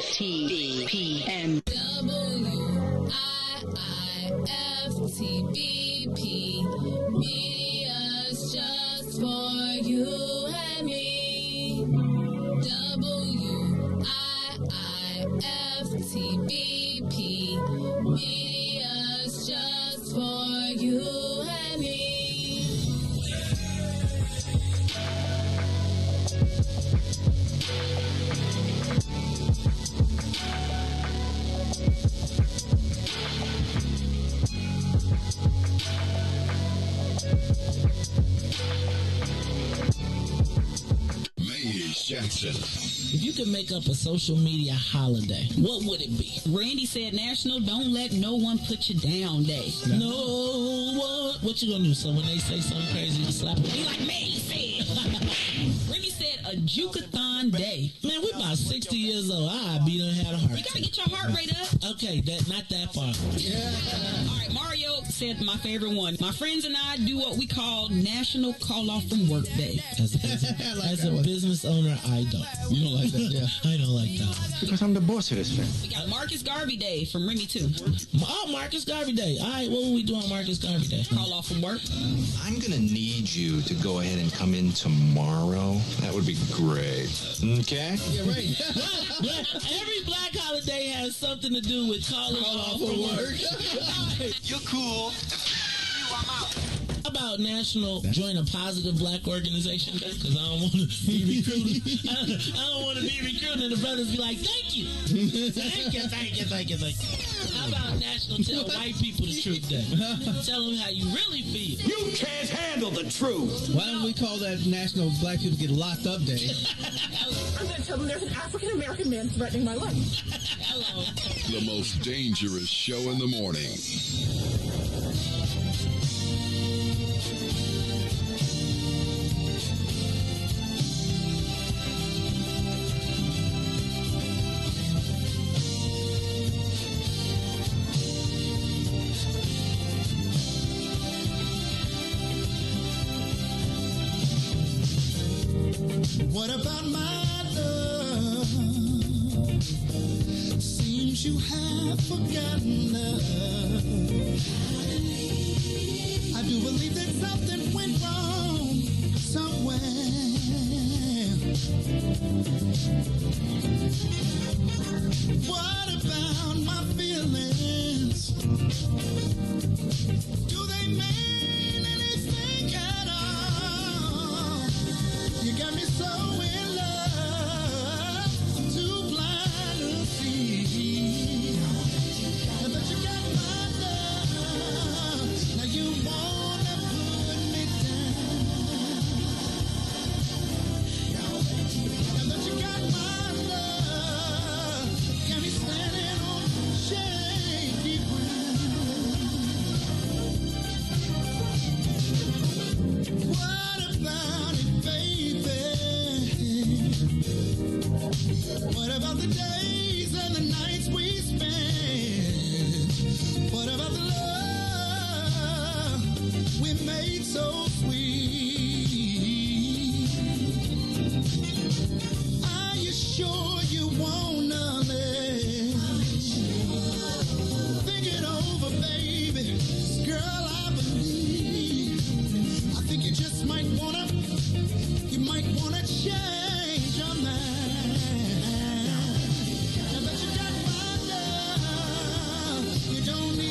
WIIFTBP and WIIFTBP. Media's just for you and me. WIIFTBP. Media's just for you and me. Jackson. If you could make up a social media holiday, what would it be? Randy said National Don't Let No One Put You Down Day. No one. What you gonna do? So when they say something crazy, you slap them? Be like me, said. Randy said a Jukathon Day. Man, we're about 60 years old. I be done had a heart. You gotta get your heart rate up. Okay, not that far. Yeah. All right, Mario said my favorite one. My friends and I do what we call National Call Off from Work Day. As a business owner, I don't. You don't like that, yeah? I don't like that. Because I'm the boss of this thing. We got Marcus Garvey Day from Remy too. Oh, Marcus Garvey Day. All right, what will we do on Marcus Garvey Day? Call off from work. I'm going to need you to go ahead and come in tomorrow. That would be great. Okay? Yeah, right. Every black holiday has something to do with calling off from work. You're cool. I'm out. How about National Join a Positive Black Organization Day? Because I don't want to be recruited. I don't want to be recruited and the brothers be like, thank you. Thank you. How about National Tell White People the Truth Day? Tell them how you really feel. You can't handle the truth. Why don't we call that National Black People Get Locked Up Day? I'm going to tell them there's an African-American man threatening my life. Hello. The most dangerous show in the morning. What about my love? Seems you have forgotten love. I do believe that something went wrong somewhere. What about my feelings? Do they mean anything at all? You got me so in love, I'm too blind to see. Now that you got my love, now you wanna put me down. Now that you got my love, got me standing on shaky ground. What about it, baby? What about the days and the nights we spent? What about the love we made so sweet? Are you sure you wanna live? Think it over, baby. Girl, I believe. I think you just might wanna change your mind. Now that you got my love, you don't need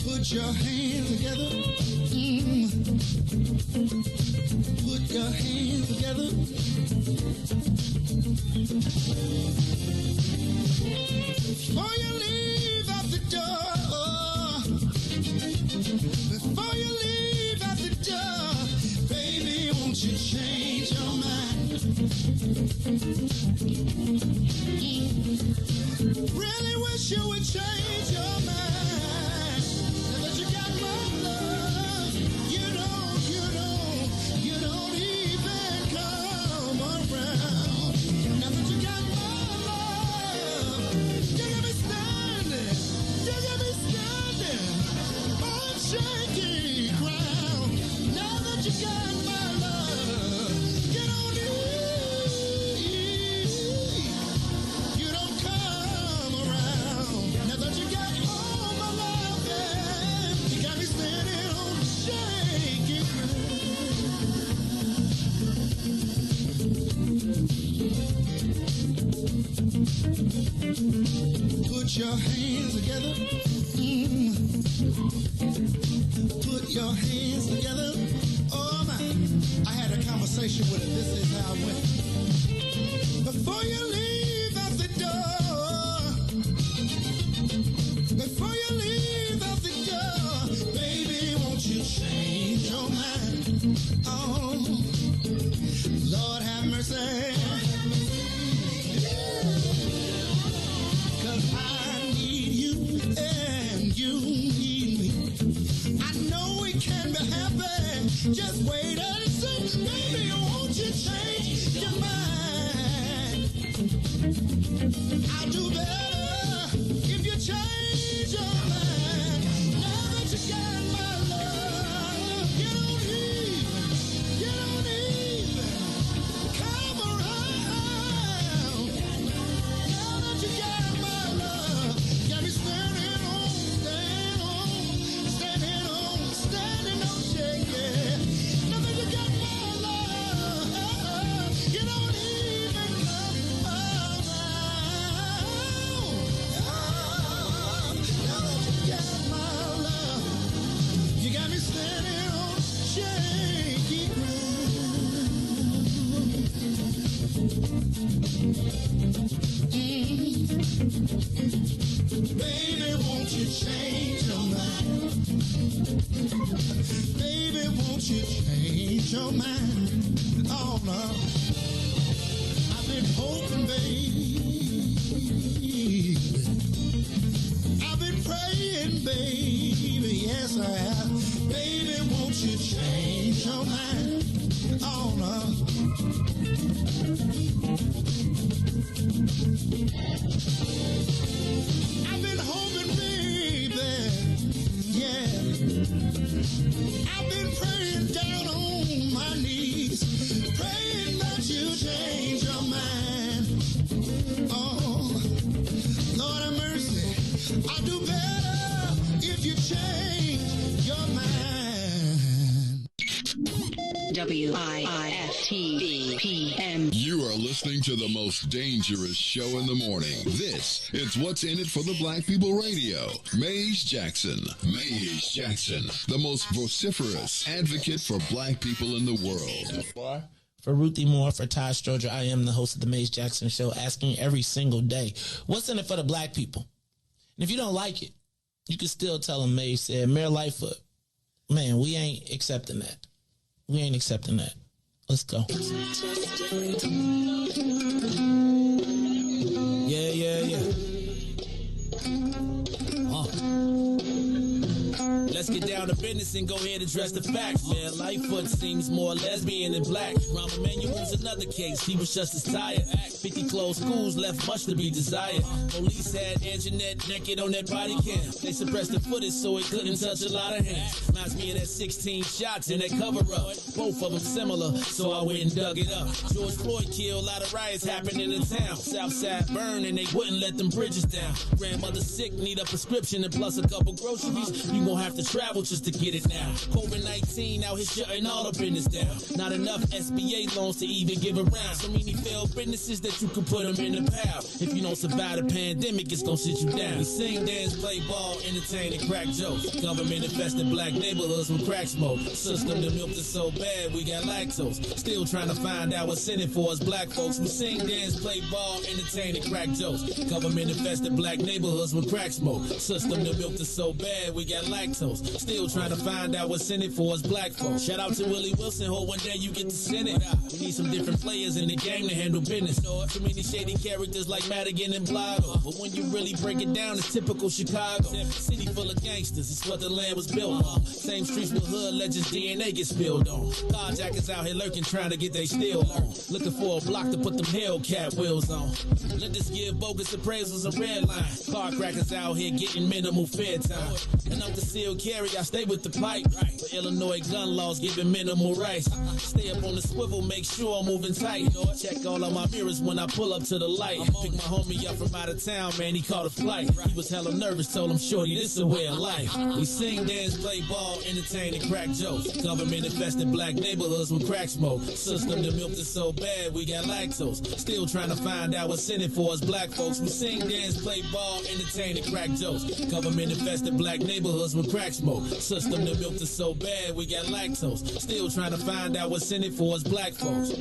Put your hands together. Put your hands together. Before you leave out the door, before you leave out the door, baby, won't you change your mind? Really wish you would change your mind. Now that you got my love, you don't even come around. Now that you got my love, you got me standing on shaky ground. Now that you got my love, you don't come around. Now that you got all my love, yeah, you got me standing on shaky ground. Put your hands together. Put your hands together. Oh my, I had a conversation with her. This is how it went. Before you leave out the door, before you leave out the door, baby, won't you change your mind? Oh, Lord have mercy. 'Cause I need you and you need me. I know we can be happy. Just wait and see. Baby, won't you change your mind? I'll do better if you change your mind. Now that you got my love, you don't even come around. Now that you got my love, got me standing on shaky. Now that you got my love, you don't even come around. Now that you got my love, you got me standing on shaky ground. Baby, won't you change your mind? Baby, won't you change your mind? Oh no, I've been hoping, baby. I've been praying, baby. Yes, I have. Baby, won't you change your mind? Oh no. I've been hoping, baby, yeah. I've been praying down on my knees, praying that you change your mind. Oh, Lord have mercy, I'll do better if you change your mind. WIIFTBP. You are listening to the most dangerous show in the morning. This is What's in It for the Black People Radio. Maze Jackson, the most vociferous advocate for black people in the world. For Ruthie Moore, for Todd Stoger, I am the host of the Maze Jackson Show, asking every single day, what's in it for the black people? And if you don't like it, you can still tell them Maze said, Mayor Lightfoot, man, we ain't accepting that. We ain't accepting that. Let's go. Yeah. Let's get down to business and go ahead and address the facts, man. Lightfoot seems more lesbian than black. Rahm Emanuel's another case. He was just as tired. 50 closed schools left much to be desired. Police had Anjanette naked on that body cam. They suppressed the footage so it couldn't touch a lot of hands. Reminds me of that 16 shots in that cover-up. Both of them similar, so I went and dug it up. George Floyd killed, a lot of riots happening in town. Southside burned and they wouldn't let them bridges down. Grandmother sick, need a prescription and plus a couple groceries. You gon' have to travel just to get it now. COVID-19 out here shutting all the business down. Not enough SBA loans to even give around. So many failed businesses that you could put them in the pile. If you don't survive the pandemic, it's gon' sit you down. We sing, dance, play ball, entertain, and crack jokes. Government infested black neighborhoods with crack smoke. System that milked us so bad, we got lactose. Still trying to find out what's in it for us black folks. We sing, dance, play ball, entertain, and crack jokes. Government infested black neighborhoods with crack smoke. System that milked us so bad, we got lactose. Still trying to find out what's in it for us black folks. Shout out to Willie Wilson, hope one day you get to send it. We need some different players in the game to handle business. Too many shady characters like Madigan and Blotto. But when you really break it down, it's typical Chicago. City full of gangsters, it's what the land was built on. Same streets with hood legends, DNA get spilled on. Carjackers out here lurking, trying to get they steel on. Looking for a block to put them Hellcat wheels on. Lenders give bogus appraisals a red line. Car crackers out here getting minimal fair time. And I'm concealed carry, I stay with the pipe. But Illinois gun laws giving minimal rights. Stay up on the swivel, make sure I'm moving tight. Check all of my mirrors when I pull up to the light. Pick my homie up from out of town, man, he caught a flight. He was hella nervous, told him, shorty, this is a way of life. We sing, dance, play ball, entertain, and crack jokes. Government infested black neighborhoods with crack smoke. System that milked us so bad, we got lactose. Still trying to find out what's in it for us black folks. We sing, dance, play ball, entertain, and crack jokes. Government infested black neighborhoods with crack smoke. System that milked us so bad, we got lactose. Still trying to find out what's in it for us black folks.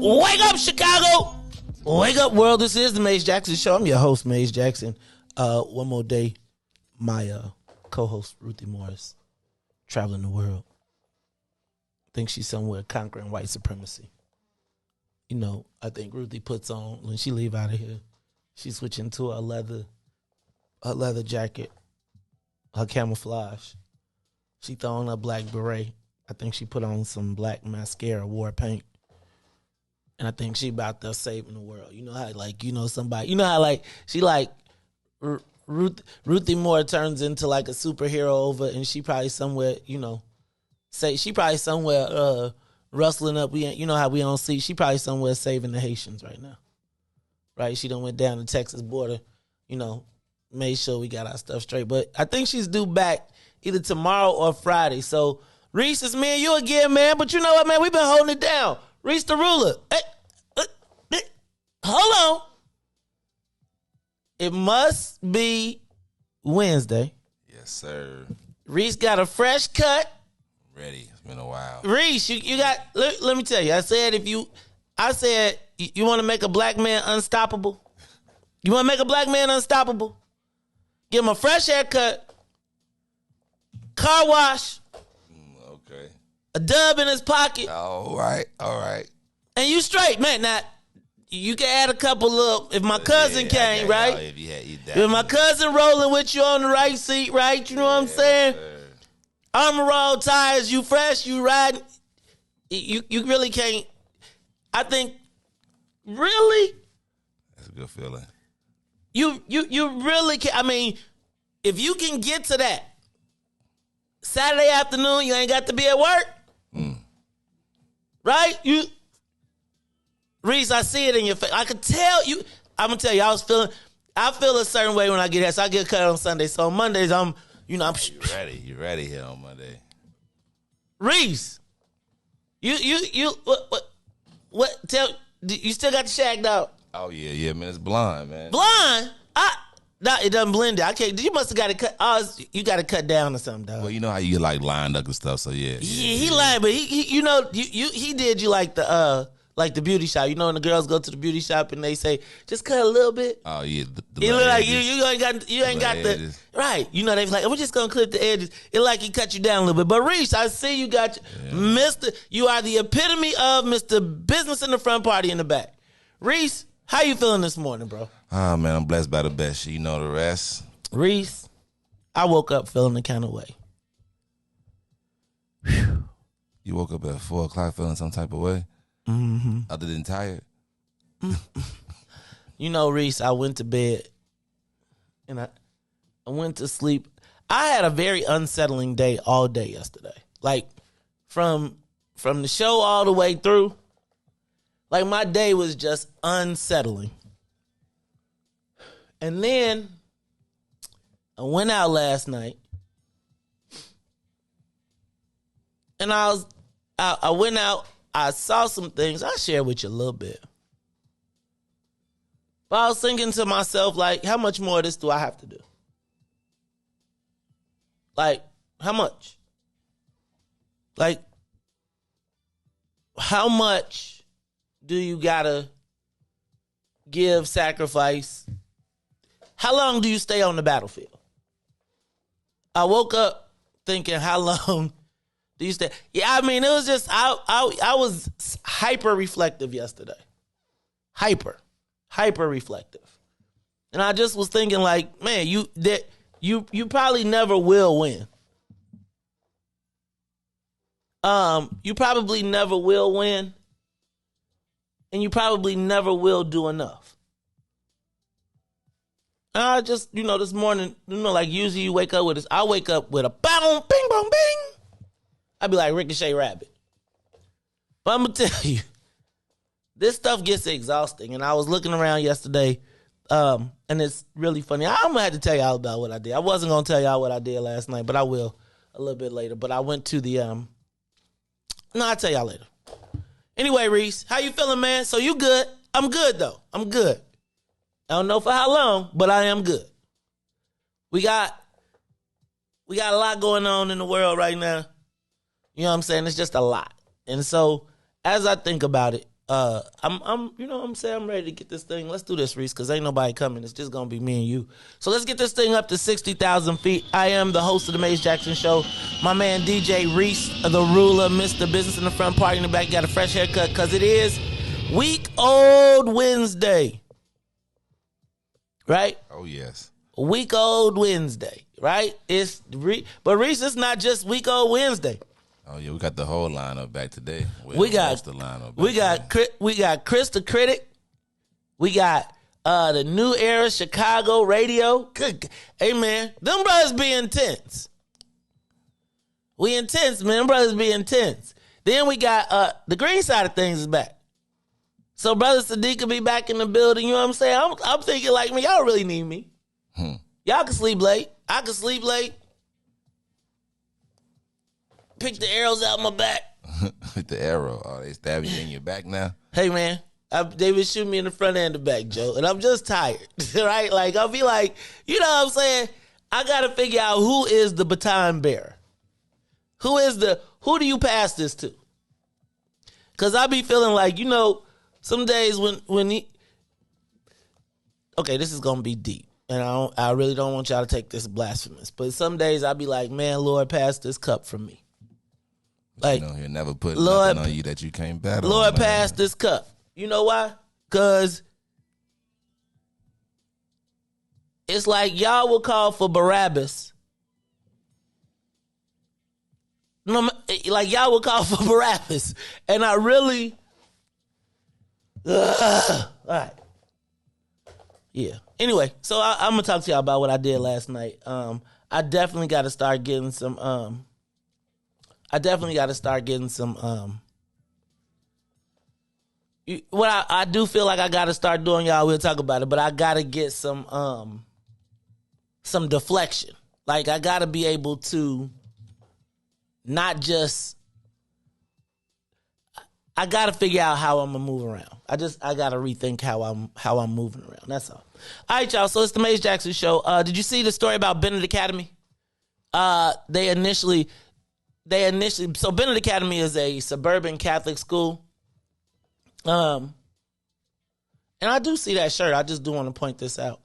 Wake up, Chicago! Wake up, world. This is the Maze Jackson Show. I'm your host, Maze Jackson. One more day, my co-host, Ruthie Morris, traveling the world. I think she's somewhere conquering white supremacy. You know, I think Ruthie puts on, when she leave out of here, she's switching to a leather jacket, her camouflage. She throw on a black beret. I think she put on some black mascara, war paint. And I think she about there saving the world. You know how, like, you know, somebody, you know how, like, she, like, Ruthie Moore turns into, like, a superhero over, and she probably somewhere, you know, she probably somewhere rustling up. You know how we don't see, she probably somewhere saving the Haitians right now. Right? She done went down the Texas border, you know, made sure we got our stuff straight. But I think she's due back either tomorrow or Friday. So, Riis, it's me and you again, man. But you know what, man? We've been holding it down. Riis the ruler. Hey, hold on. It must be Wednesday. Yes, sir. Riis got a fresh cut. Ready. It's been a while. Riis, you got, let me tell you. I said you want to make a black man unstoppable? You want to make a black man unstoppable? Give him a fresh haircut, car wash, okay, a dub in his pocket. All right. And you straight, man. Now, you can add a couple of, if my cousin came, right? If my cousin rolling with you on the right seat, right? You know what I'm saying? Armor roll tires, you fresh, you riding. You really can't. I think, really? That's a good feeling. You really can. I mean, if you can get to that Saturday afternoon, you ain't got to be at work. Right? Riis, I see it in your face. I could tell you. I'm gonna tell you, I feel a certain way when I get here. So I get cut on Sunday. So on Mondays, I'm You ready here on Monday. Riis, what tell you still got the shag dog? Oh yeah, man. It's blonde, man. Blonde? It doesn't blend it. I can't. You must have got it cut. You got to cut down or something, dog. Well, you know how you get like lined up and stuff. So yeah. He lied, but he you know, he did you like the beauty shop. You know when the girls go to the beauty shop and they say just cut a little bit. Oh yeah. You look like you ain't got the right. You know they was like, we're just gonna clip the edges. It like he cut you down a little bit. But Riis, I see you got Mr. You are the epitome of Mr. Business in the front, party in the back. Riis, how you feeling this morning, bro? Oh man, I'm blessed by the best. You know the rest. Riis, I woke up feeling the kind of way. You woke up at 4 o'clock feeling some type of way? Mm-hmm. Other than tired? You know, Reese, I went to bed and I went to sleep. I had a very unsettling day all day yesterday. Like, from the show all the way through, like, my day was just unsettling. And then I went out last night, and I went out, I saw some things. I'll share with you a little bit. But I was thinking to myself, like, how much more of this do I have to do? Like, how much? Like, how much do you gotta give, sacrifice? How long do you stay on the battlefield? I woke up thinking, how long do you stay? Yeah, I mean, it was just, I was hyper reflective yesterday. Hyper reflective. And I just was thinking, like, man, you probably never will win. You probably never will win. And you probably never will do enough. And I just, this morning, like usually you wake up with this. I wake up with a boom, bing, boom, bing. I'd be like Ricochet Rabbit. But I'm going to tell you, this stuff gets exhausting. And I was looking around yesterday, and it's really funny. I'm going to have to tell y'all about what I did. I wasn't going to tell y'all what I did last night, but I will a little bit later. But I went to the, I'll tell y'all later. Anyway, Reese, how you feeling, man? So you good? I'm good, though. I'm good. I don't know for how long, but I am good. We got a lot going on in the world right now. You know what I'm saying? It's just a lot. And so as I think about it, I'm ready to get this thing. Let's do this, Reese, because ain't nobody coming. It's just going to be me and you. So let's get this thing up to 60,000 feet. I am the host of the Maze Jackson Show. My man, DJ Riis, the ruler, Mr. Business in the front, party in the back, got a fresh haircut because it is Week-Old Wednesday. Right? Oh, yes. Week-Old Wednesday, right? But Reese, it's not just Week-Old Wednesday. Oh, yeah, we got the whole lineup back today. We got Chris the Critic. We got the New Era Chicago Radio. Good. Hey, man, them brothers be intense. We intense, man. Them brothers be intense. Then we got the green side of things is back. So Brother Sadiq will be back in the building. You know what I'm saying? I'm thinking like, man, y'all really need me. Y'all can sleep late. I can sleep late. Pick the arrows out my back. With the arrow. Oh, they stab you in your back now? Hey, man. They been shooting me in the front and the back, Joe. And I'm just tired. Right? Like, I'll be like, you know what I'm saying? I got to figure out who is the baton bearer. Who do you pass this to? Because I be feeling like, some days when okay, this is gonna be deep, and I really don't want y'all to take this blasphemous, but some days I be like, man, Lord, pass this cup from me. Like, he'll never put nothing on you that you can't battle. Lord, pass this cup. You know why? Because it's like y'all will call for Barabbas. Like y'all will call for Barabbas, and I really. All right. Yeah. Anyway, so I'm gonna talk to y'all about what I did last night. I definitely got to start getting some. What I do feel like I got to start doing, y'all. We'll talk about it, but I got to get some deflection. Like I got to be able to not just. I gotta figure out how I'm gonna move around. I gotta rethink how I'm moving around. That's all. All right, y'all. So it's the Maze Jackson Show. Did you see the story about Bennett Academy? They initially. So Bennett Academy is a suburban Catholic school. And I do see that shirt. I just do want to point this out.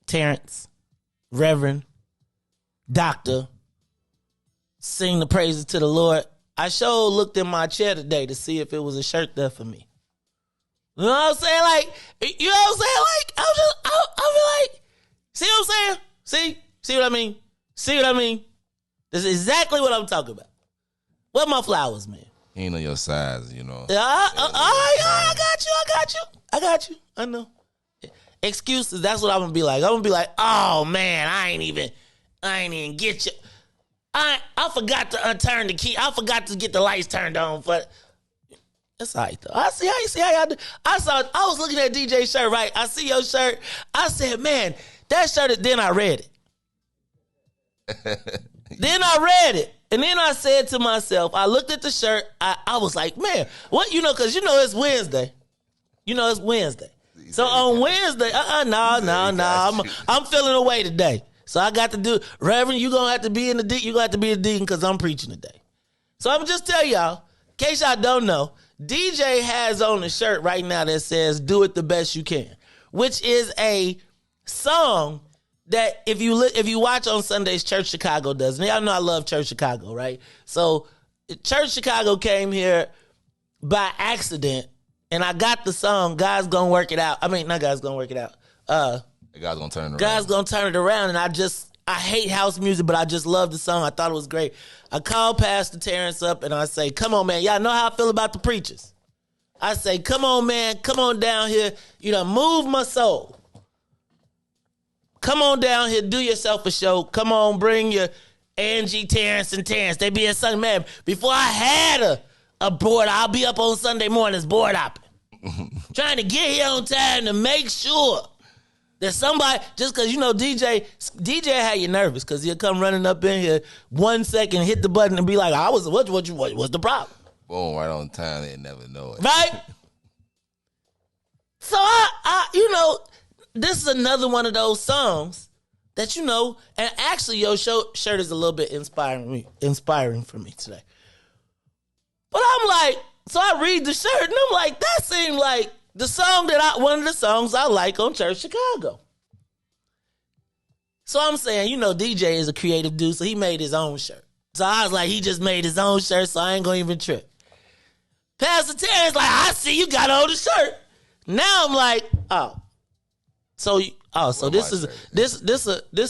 Terrence, Reverend, Doctor, sing the praises to the Lord. I sure looked in my chair today to see if it was a shirt there for me. You know what I'm saying? Like, you know what I'm saying? Like, I'll be like, see what I'm saying? See what I mean? See what I mean? This is exactly what I'm talking about. Where my flowers, man? He ain't on your size, you know. I got you. I know. Excuses, that's what I'm gonna be like. I'm gonna be like, oh man, I ain't even get you. I forgot to turn the key. I forgot to get the lights turned on. But that's all right though. I see how y'all do. I was looking at DJ's shirt, right? I see your shirt. I said, man, that shirt. Then I read it. And then I said to myself, I looked at the shirt. I was like, man, what? Because it's Wednesday. It's Wednesday. So on Wednesday, no. I'm feeling away today. So I got to do, Reverend, you're going to have to be in the deacon. You're going to have to be a deacon because I'm preaching today. So I'm just tell y'all, in case y'all don't know, DJ has on a shirt right now that says, do it the best you can, which is a song that if you watch on Sundays, Church Chicago does. And y'all know I love Church Chicago, right? So Church Chicago came here by accident, and I got the song, God's Gonna Work It Out. I mean, not God's Gonna Work It Out. God's Gonna Turn It Around. God's Gonna Turn It Around, and I hate house music, but I just love the song. I thought it was great. I called Pastor Terrence up, and I say, come on, man. Y'all know how I feel about the preachers. I say, come on, man. Come on down here. Move my soul. Come on down here, do yourself a show. Come on, bring your Angie, Terrence, and Terrence. They be at Sunday, man. Before I had a board, I'll be up on Sunday mornings board hopping. Trying to get here on time to make sure that somebody, just because, DJ had you nervous because he'll come running up in here 1 second, hit the button, and be like, what's the problem? Boom, right on time, they never know it. Right? So this is another one of those songs that and actually your shirt is a little bit inspiring for me today. But I'm like, so I read the shirt and I'm like, that seemed like the song one of the songs I like on Church Chicago. So I'm saying, DJ is a creative dude, so he made his own shirt. So I was like, he just made his own shirt, so I ain't gonna even trip. Pastor Terry's like, I see you got on the shirt. Now I'm like, So this is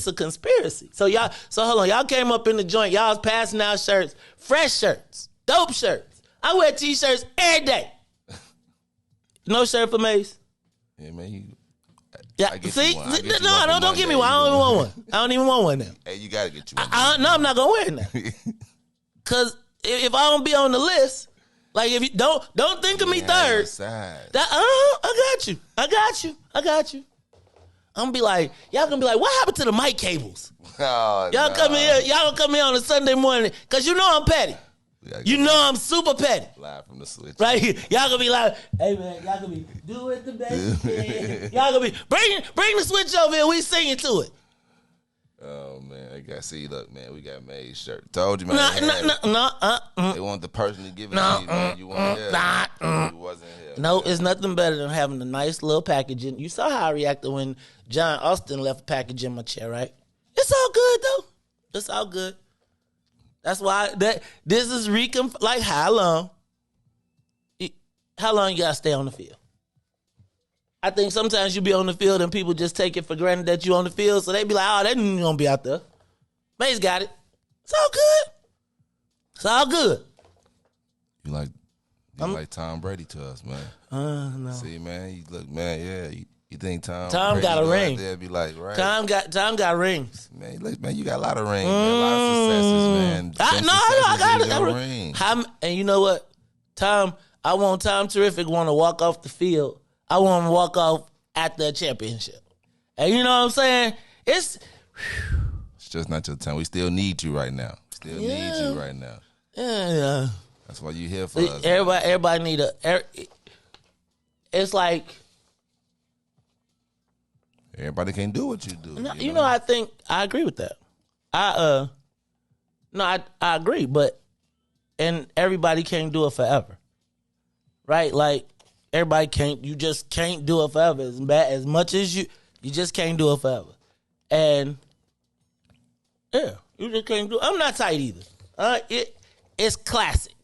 a conspiracy. So hold on. Y'all came up in the joint. Y'all was passing out shirts, fresh shirts, dope shirts. I wear t-shirts every day. No shirt for Mace? Yeah, man. Don't give me one. I don't even want one. I don't even want one now. Hey, you gotta get you one. No, I'm not gonna wear it now. Cause if I don't be on the list, like if you don't think of me third. I got you. I'm gonna be like, y'all gonna be like, what happened to the mic cables? Y'all come here on a Sunday morning, cause I'm petty. I'm super petty. Live from the switch. Right here. Y'all gonna be like, hey man, y'all gonna be do it the best you can. Y'all gonna be bring the switch over here, we singing to it. Oh man, I got see. Look, man, we got made shirt. Told you, man. They want the person to give it to you, man. You want here. You wasn't here. No, it's nothing better than having a nice little packaging. You saw how I reacted when John Austin left a package in my chair, right? It's all good though. It's all good. That's why this is like how long you gotta stay on the field. I think sometimes you be on the field and people just take it for granted that you on the field, so they be like, oh, they gonna be out there. Mace got it. It's all good. It's all good. You like Tom Brady to us, man. No. See, man, look, man, yeah. You think Tom Brady got a ring? There be like, right? Tom got rings. Man, look, man, you got a lot of rings, man. A lot of successes, man. I got it. Ring. And you know what, Tom? I want Tom Terrific want to walk off the field. I want him to walk off after a championship. And you know what I'm saying? It's just not your time. We still need you right now. Yeah. That's why you here for us. Everybody need it's like everybody can't do what you do. I think I agree with that. I agree, and everybody can't do it forever. Right? Like you just can't do it forever. As much as you just can't do it forever. And yeah, you just can't do it. I'm not tight either. It's classic.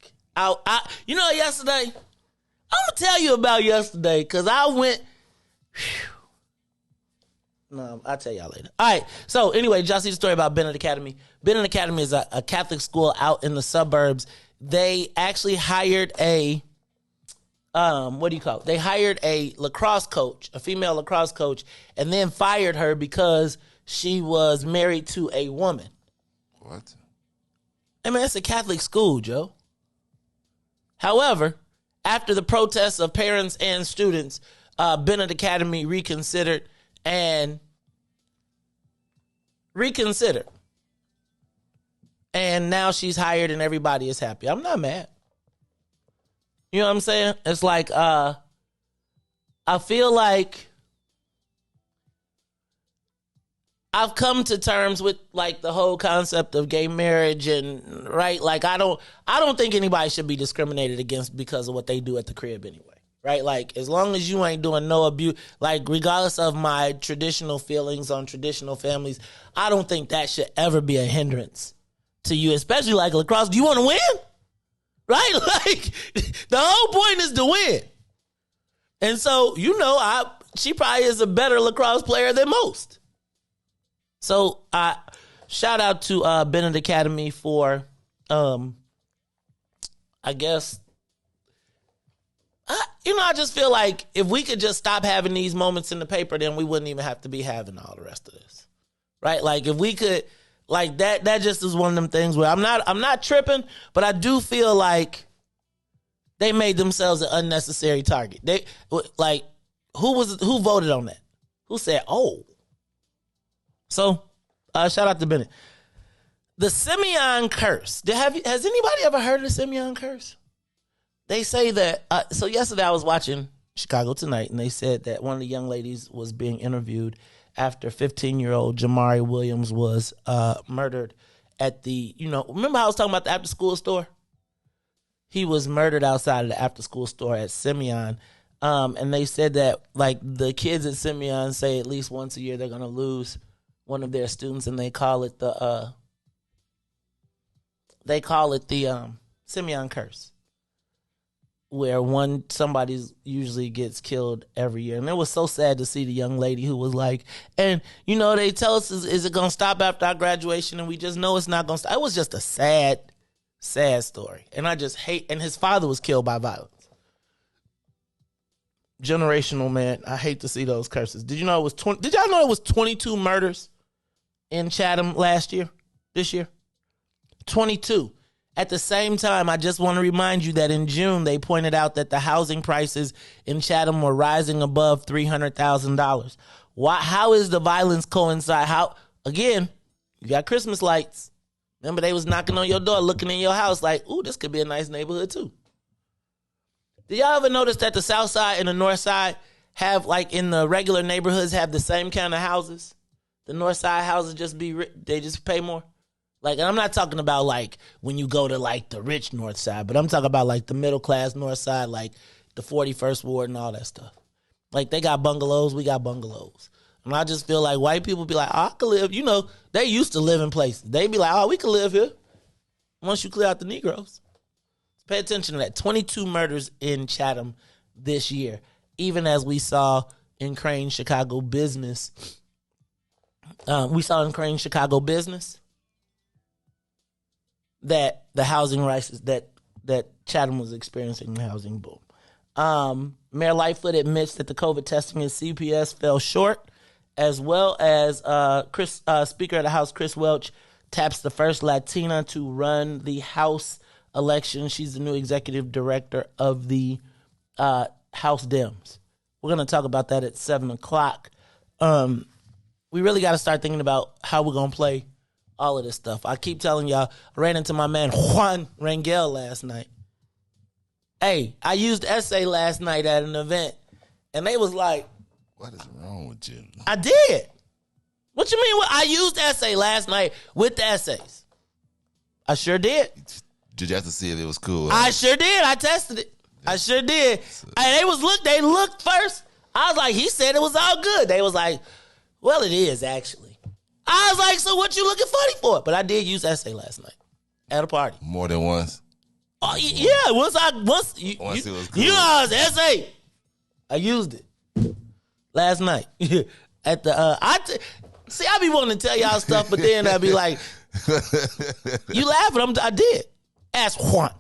Yesterday, I'm gonna tell you about yesterday, because I went No, I'll tell y'all later. All right. So anyway, did y'all see the story about Bennett Academy? Bennett Academy is a Catholic school out in the suburbs. They actually hired a They hired a lacrosse coach, a female lacrosse coach, and then fired her because she was married to a woman. What? I mean, it's a Catholic school, Joe. However, after the protests of parents and students, Bennett Academy reconsidered. And now she's hired and everybody is happy. I'm not mad. You know what I'm saying? It's like, I feel like I've come to terms with like the whole concept of gay marriage and right. Like I don't think anybody should be discriminated against because of what they do at the crib anyway. Right? Like, as long as you ain't doing no abuse, like, regardless of my traditional feelings on traditional families, I don't think that should ever be a hindrance to you, especially like lacrosse. Do you want to win? Right? Like, the whole point is to win. And so, she probably is a better lacrosse player than most. So, shout out to Bennett Academy for, I guess, I just feel like if we could just stop having these moments in the paper, then we wouldn't even have to be having all the rest of this. Right? Like if we could, like that just is one of them things where I'm not tripping, but I do feel like they made themselves an unnecessary target. They like who voted on that? Who said, "Oh." So, shout out to Bennett. The Simeon curse. Has anybody ever heard of the Simeon curse? They say that, so yesterday I was watching Chicago Tonight, and they said that one of the young ladies was being interviewed after 15-year-old Jamari Williams was murdered at the, remember how I was talking about the after-school store? He was murdered outside of the after-school store at Simeon, and they said that, like, the kids at Simeon say at least once a year they're going to lose one of their students, and they call it the Simeon curse, where somebody usually gets killed every year. And it was so sad to see the young lady who was like, and, they tell us, is it going to stop after our graduation? And we just know it's not going to stop. It was just a sad, sad story. And I just hate, and his father was killed by violence. Generational, man. I hate to see those curses. Did y'all know it was 22 murders in Chatham this year? 22. At the same time, I just want to remind you that in June, they pointed out that the housing prices in Chatham were rising above $300,000. How is the violence coincide? Again, you got Christmas lights. Remember, they was knocking on your door, looking in your house like, ooh, this could be a nice neighborhood too. Did y'all ever notice that the south side and the north side have, like in the regular neighborhoods, have the same kind of houses? The north side houses they just pay more? Like, and I'm not talking about like when you go to like the rich north side, but I'm talking about like the middle class north side, like the 41st Ward and all that stuff. Like they got bungalows, we got bungalows. And I just feel like white people be like, oh, I could live, they used to live in places. They be like, oh, we could live here once you clear out the Negroes. Pay attention to that. 22 murders in Chatham this year, even as we saw in Crane Chicago business. That the housing crisis that Chatham was experiencing the housing boom. Mayor Lightfoot admits that the COVID testing at CPS fell short, as well as Speaker of the House Chris Welch taps the first Latina to run the House election. She's the new executive director of the House Dems. We're going to talk about that at 7 o'clock. We really got to start thinking about how we're going to play all of this stuff. I keep telling y'all, I ran into my man Juan Rangel last night. Hey, I used essay last night at an event, and they was like, what is wrong with you? I did. What you mean? I used essay last night with the essays. I sure did. Did you have to see if it was cool? I sure did. I tested it. I sure did. And they looked first. I was like, he said it was all good. They was like, well, it is actually. I was like, so what you looking funny for? But I did use essay last night at a party. More than once? Oh, yeah. Once it was cool. You know, I was essay. I used it last night. at the see, I be wanting to tell y'all stuff, but then I'd be like, you laughing? I did. Ask Juan.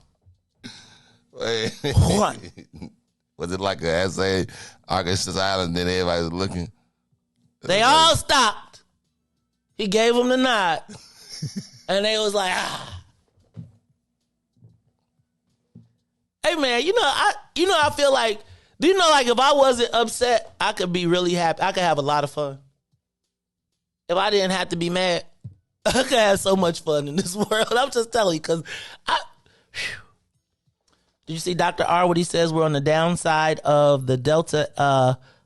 Juan. Was it like an essay, Augustus Island, then everybody was looking? They all stopped. He gave them the nod. And they was like, Hey man, I feel like, do you know, like, if I wasn't upset, I could be really happy. I could have a lot of fun. If I didn't have to be mad, I could have so much fun in this world. I'm just telling you, because did you see Dr. R, what he says? We're on the downside of the Delta